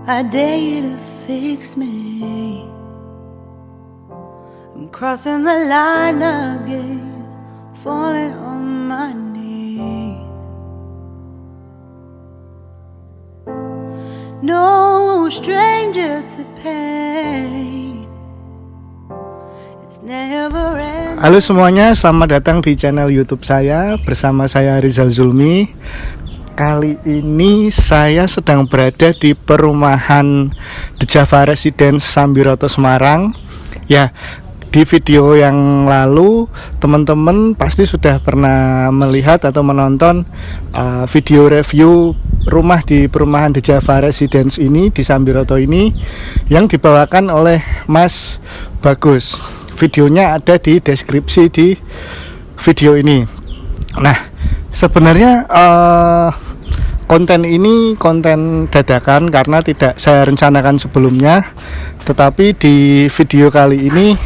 I dare you to fix me. I'm crossing the line again, falling on my knees. No stranger to pain. It's never ending. Halo semuanya, selamat datang di channel YouTube saya. Bersama saya Rizal Zulmi. Kali ini saya sedang berada di perumahan The Java Residence Sambiroto Semarang. Ya, di video yang lalu teman-teman pasti sudah pernah melihat atau menonton video review rumah di perumahan The Java Residence ini di Sambiroto ini yang dibawakan oleh Mas Bagus. Videonya ada di deskripsi di video ini. Nah, sebenarnya konten ini konten dadakan karena tidak saya rencanakan sebelumnya. Tetapi di video kali ini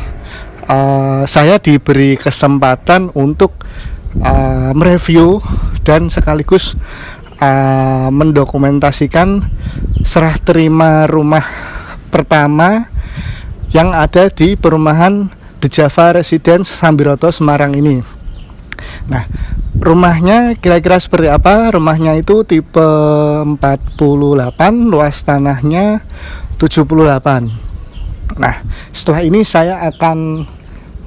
saya diberi kesempatan untuk mereview dan sekaligus mendokumentasikan serah terima rumah pertama yang ada di perumahan The Java Residence Sambiroto Semarang ini. Nah, rumahnya kira-kira seperti apa? Rumahnya itu tipe 48, luas tanahnya 78. Nah, setelah ini saya akan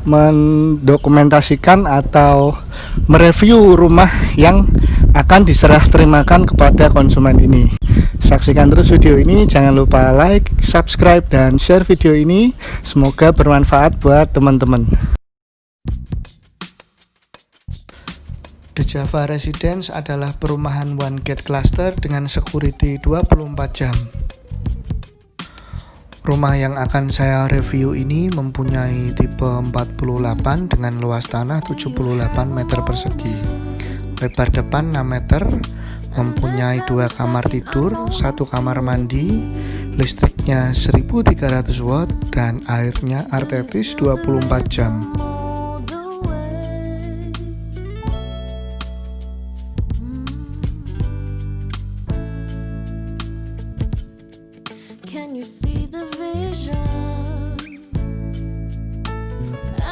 mendokumentasikan atau mereview rumah yang akan diserah terimakan kepada konsumen ini. Saksikan terus video ini, jangan lupa like, subscribe, dan share video ini. Semoga bermanfaat buat teman-teman. The Java Residence adalah perumahan one gate cluster dengan security 24 jam. Rumah yang akan saya review ini mempunyai tipe 48 dengan luas tanah 78 meter persegi. Lebar depan 6 meter, mempunyai 2 kamar tidur, 1 kamar mandi, listriknya 1300 watt dan airnya artetis 24 jam.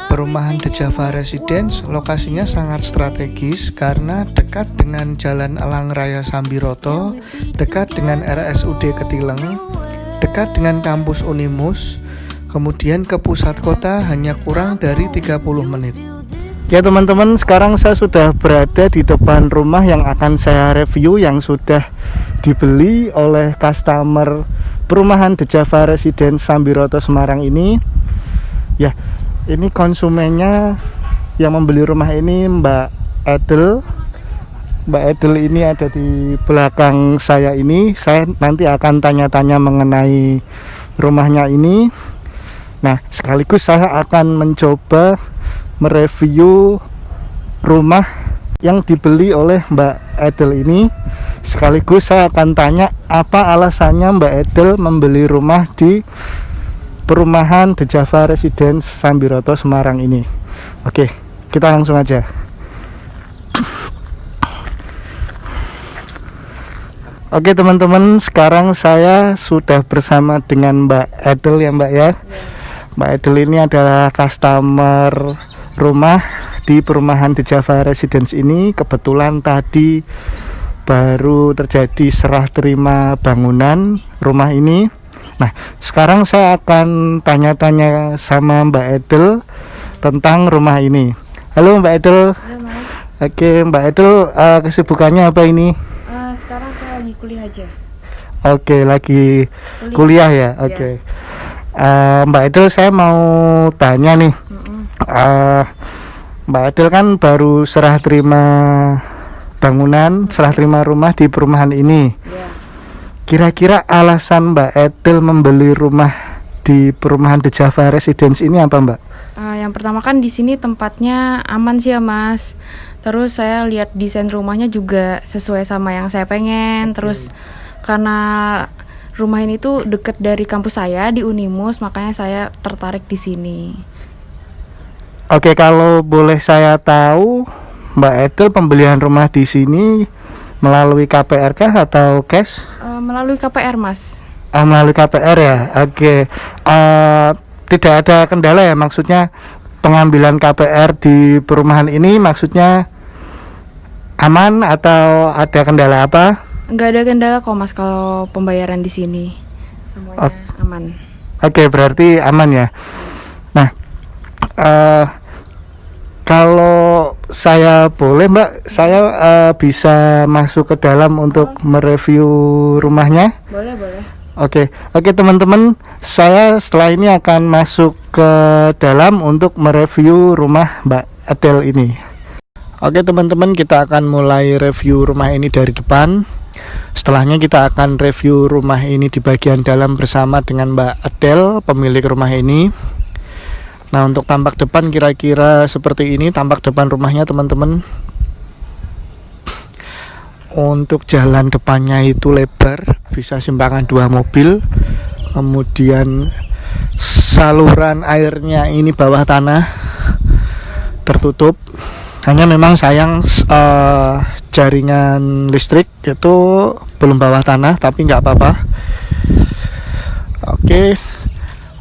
Perumahan The Java Residence lokasinya sangat strategis karena dekat dengan Jalan Elang Raya Sambiroto, dekat dengan RSUD Ketileng, dekat dengan kampus Unimus, kemudian ke pusat kota hanya kurang dari 30 menit. Ya teman-teman, sekarang saya sudah berada di depan rumah yang akan saya review yang sudah dibeli oleh customer perumahan The Java Residence Sambiroto Semarang ini. Ya, ini konsumennya yang membeli rumah ini Mbak Edel. Mbak Edel ini ada di belakang saya ini. Saya nanti akan tanya-tanya mengenai rumahnya ini. Nah, sekaligus saya akan mencoba mereview rumah yang dibeli oleh Mbak Edel ini. Sekaligus saya akan tanya apa alasannya Mbak Edel membeli rumah di perumahan The Java Residence Sambiroto Semarang ini. Oke, kita langsung aja. Oke teman-teman, sekarang saya sudah bersama dengan Mbak Edel ya Mbak ya. Mbak Edel ini adalah customer rumah di perumahan The Java Residence ini. Kebetulan tadi baru terjadi serah terima bangunan rumah ini. Nah, sekarang saya akan tanya-tanya sama Mbak Edel tentang rumah ini. Halo Mbak Edel. Halo Mas. Oke Mbak Edel, kesibukannya apa ini? Sekarang saya lagi kuliah aja. Oke, lagi kuliah ya. Oke. Mbak Edel, saya mau tanya nih. Mbak Edel kan baru serah terima bangunan, serah terima rumah di perumahan ini. Ya. Kira-kira alasan Mbak Edel membeli rumah di perumahan The Java Residence ini apa Mbak? Yang pertama kan di sini tempatnya aman sih ya Mas. Terus saya lihat desain rumahnya juga sesuai sama yang saya pengen. Terus karena rumah ini tuh deket dari kampus saya di Unimus, makanya saya tertarik di sini. Oke, kalau boleh saya tahu Mbak Edel pembelian rumah di sini melalui KPR kah atau cash? Melalui KPR Mas. Melalui KPR ya. Oke. Tidak ada kendala ya, maksudnya pengambilan KPR di perumahan ini maksudnya aman atau ada kendala apa? Nggak ada kendala kok Mas kalau pembayaran di sini. Semuanya aman. Oke, berarti aman ya. Nah, kalau saya boleh Mbak, saya bisa masuk ke dalam untuk mereview rumahnya. Boleh. Oke teman-teman, saya setelah ini akan masuk ke dalam untuk mereview rumah Mbak Adele ini. Oke teman-teman, kita akan mulai review rumah ini dari depan. Setelahnya kita akan review rumah ini di bagian dalam bersama dengan Mbak Adele, pemilik rumah ini. Nah, untuk tampak depan kira-kira seperti ini tampak depan rumahnya teman-teman. Untuk jalan depannya itu lebar, bisa simpangan 2 mobil. Kemudian saluran airnya ini bawah tanah, tertutup. Hanya memang sayang jaringan listrik itu belum bawah tanah, tapi nggak apa-apa. Oke,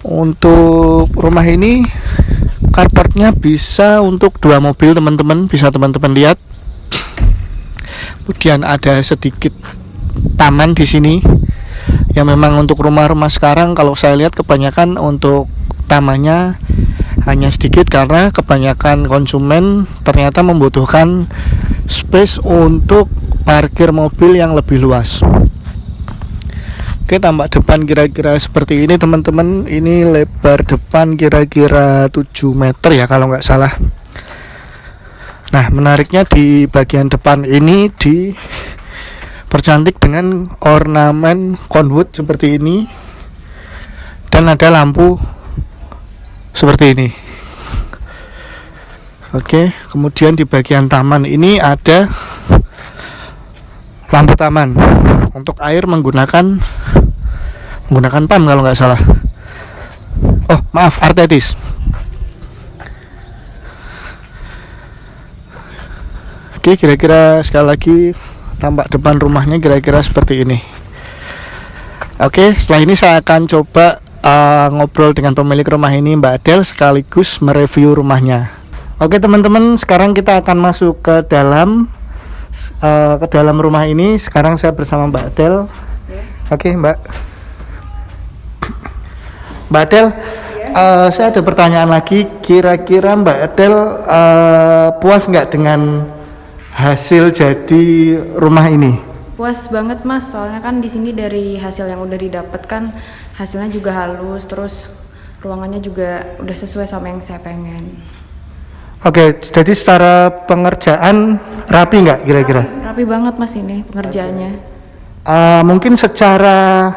untuk rumah ini carportnya bisa untuk 2 mobil teman-teman, bisa teman-teman lihat. Kemudian ada sedikit taman di sini. Ya memang untuk rumah-rumah sekarang kalau saya lihat kebanyakan untuk tamannya hanya sedikit karena kebanyakan konsumen ternyata membutuhkan space untuk parkir mobil yang lebih luas. Oke, tampak depan kira-kira seperti ini teman-teman. Ini lebar depan kira-kira 7 meter ya kalau nggak salah. Nah, menariknya di bagian depan ini dipercantik dengan ornamen conwood seperti ini. Dan ada lampu seperti ini. Oke, kemudian di bagian taman ini ada lampu taman. Untuk air menggunakan pam kalau nggak salah. Oh, maaf, Artetis. Oke, kira-kira sekali lagi tampak depan rumahnya kira-kira seperti ini. Oke, setelah ini saya akan coba ngobrol dengan pemilik rumah ini, Mbak Adele, sekaligus mereview rumahnya. Oke teman-teman, sekarang kita akan masuk ke dalam rumah ini. Sekarang saya bersama Mbak Adele. Oke, Mbak Adele, saya ada pertanyaan lagi. Kira-kira Mbak Adele puas nggak dengan hasil jadi rumah ini? Puas banget Mas, soalnya kan di sini dari hasil yang udah didapatkan, hasilnya juga halus, terus ruangannya juga udah sesuai sama yang saya pengen. Oke, jadi secara pengerjaan rapi nggak kira-kira? Rapi banget Mas ini pengerjaannya. Mungkin secara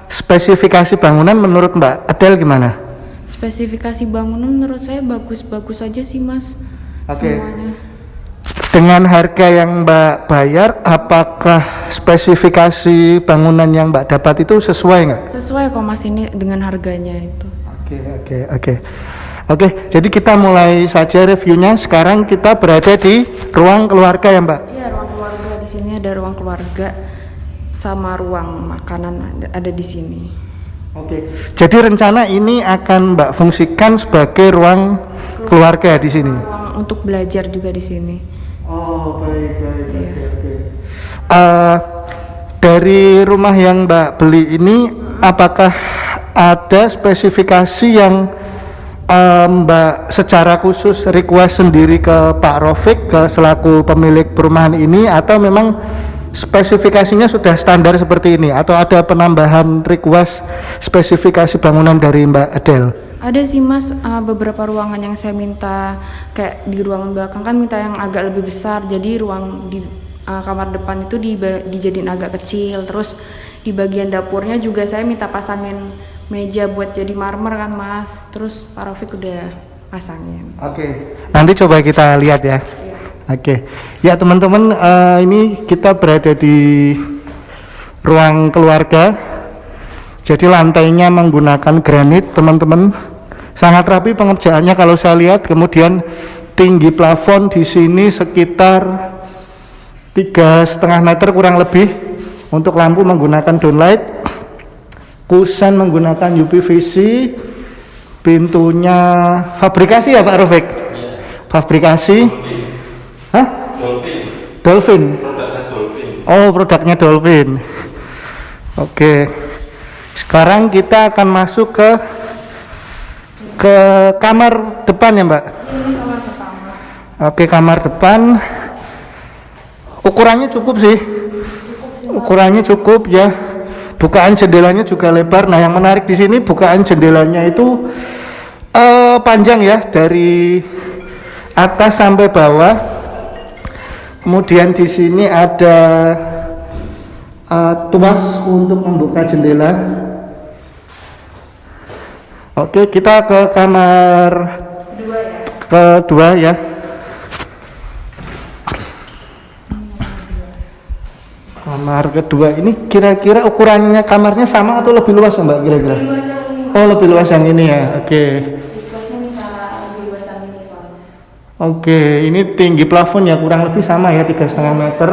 spesifikasi bangunan menurut Mbak Adele gimana? Spesifikasi bangunan menurut saya bagus-bagus aja sih Mas. Oke. Semuanya. Dengan harga yang Mbak bayar, apakah spesifikasi bangunan yang Mbak dapat itu sesuai nggak? Sesuai kok Mas ini dengan harganya itu. Oke, jadi kita mulai saja reviewnya. Sekarang kita berada di ruang keluarga ya Mbak? Iya, ruang keluarga. Di sini ada ruang keluarga sama ruang makanan ada di sini. Oke. Jadi rencana ini akan Mbak fungsikan sebagai ruang keluarga di sini. Ruang untuk belajar juga di sini. Oh, baik. Iya. Oke. Dari rumah yang Mbak beli ini, apakah ada spesifikasi yang Mbak secara khusus request sendiri ke Pak Rofik, ke selaku pemilik perumahan ini, atau memang spesifikasinya sudah standar seperti ini, atau ada penambahan request spesifikasi bangunan dari Mbak Adele? Ada sih Mas, beberapa ruangan yang saya minta, kayak di ruang belakang kan minta yang agak lebih besar, jadi ruang di kamar depan itu dijadiin agak kecil. Terus di bagian dapurnya juga saya minta pasangin meja buat jadi marmer kan Mas. Terus Pak Rafiq udah pasangin. Oke, nanti coba kita lihat ya. Oke, ya teman-teman, ini kita berada di ruang keluarga. Jadi lantainya menggunakan granit teman-teman, sangat rapi pengerjaannya kalau saya lihat. Kemudian tinggi plafon di sini sekitar 3,5 meter kurang lebih. Untuk lampu menggunakan downlight. kusen menggunakan UPVC. Pintunya fabrikasi ya Pak Rofik? Fabrikasi. Hah? Dolphin. Oh, produknya Dolphin. Oke. Sekarang kita akan masuk ke kamar depan ya Mbak? Oke, kamar depan. Ukurannya cukup sih. Ukurannya cukup ya. Bukaan jendelanya juga lebar. Nah, yang menarik di sini bukaan jendelanya itu panjang ya, dari atas sampai bawah. Kemudian di sini ada tuas untuk membuka jendela. Oke, kita ke kamar kedua ya. Kamar kedua ini kira-kira ukurannya kamarnya sama atau lebih luas ya Mbak kira-kira? Oh, lebih luas yang ini ya. Oke. Oke, ini tinggi plafon ya kurang lebih sama ya, 3,5 meter.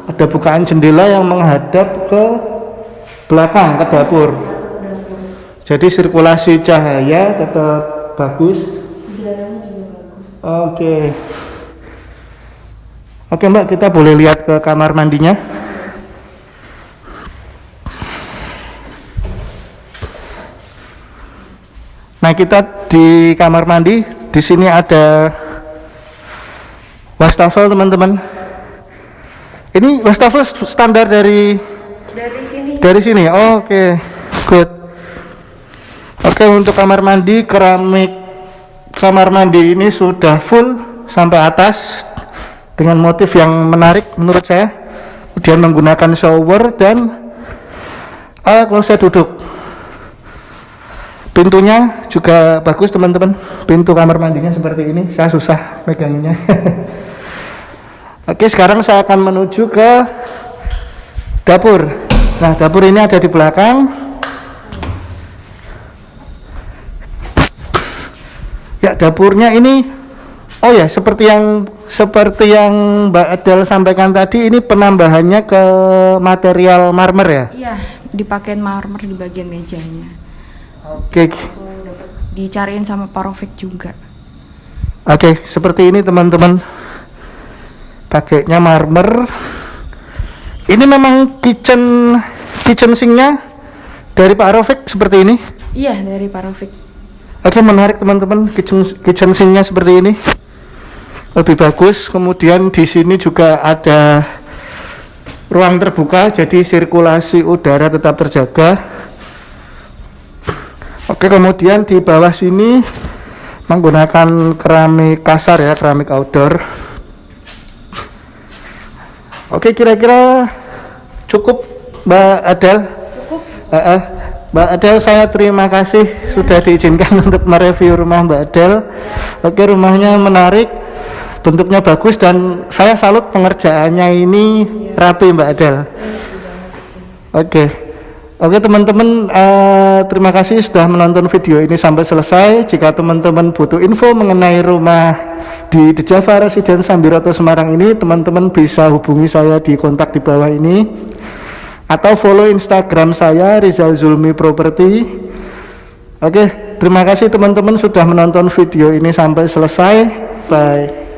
Ada bukaan jendela yang menghadap ke belakang ke dapur. Jadi sirkulasi cahaya tetap bagus. Oke. Oke Mbak, kita boleh lihat ke kamar mandinya. Nah, kita di kamar mandi. Di sini ada wastafel, teman-teman. Ini wastafel standar dari sini. Dari sini. Oke. Good. Oke, untuk kamar mandi, keramik kamar mandi ini sudah full sampai atas dengan motif yang menarik menurut saya. Kemudian menggunakan shower dan kloset duduk. Pintunya juga bagus teman-teman. Pintu kamar mandinya seperti ini. Saya susah megangnya. Oke, sekarang saya akan menuju ke dapur. Nah, dapur ini ada di belakang. Ya, dapurnya ini, oh ya, seperti yang Mbak Adel sampaikan tadi, ini penambahannya ke material marmer ya? Iya, dipakein marmer di bagian mejanya. Oke. Dicariin sama Pak Rofik juga. Oke, seperti ini teman-teman. Pakainya marmer. Ini memang kitchen sinknya dari Pak Rofik seperti ini? Iya, dari Pak Rofik. Oke, menarik teman-teman. Kitchen sinknya seperti ini. Lebih bagus. Kemudian di sini juga ada ruang terbuka, jadi sirkulasi udara tetap terjaga. Oke, kemudian di bawah sini menggunakan keramik kasar ya, keramik outdoor. Oke, kira-kira cukup Mbak Adel? Cukup. Mbak Adel, saya terima kasih sudah diizinkan untuk mereview rumah Mbak Adel. Oke, rumahnya menarik, bentuknya bagus dan saya salut pengerjaannya ini rapi Mbak Adel. Oke teman-teman, terima kasih sudah menonton video ini sampai selesai. Jika teman-teman butuh info mengenai rumah di The Java Residence Sambiroto Semarang ini, teman-teman bisa hubungi saya di kontak di bawah ini atau follow Instagram saya Rizal Zulmi Property. Oke, terima kasih teman-teman sudah menonton video ini sampai selesai. Bye.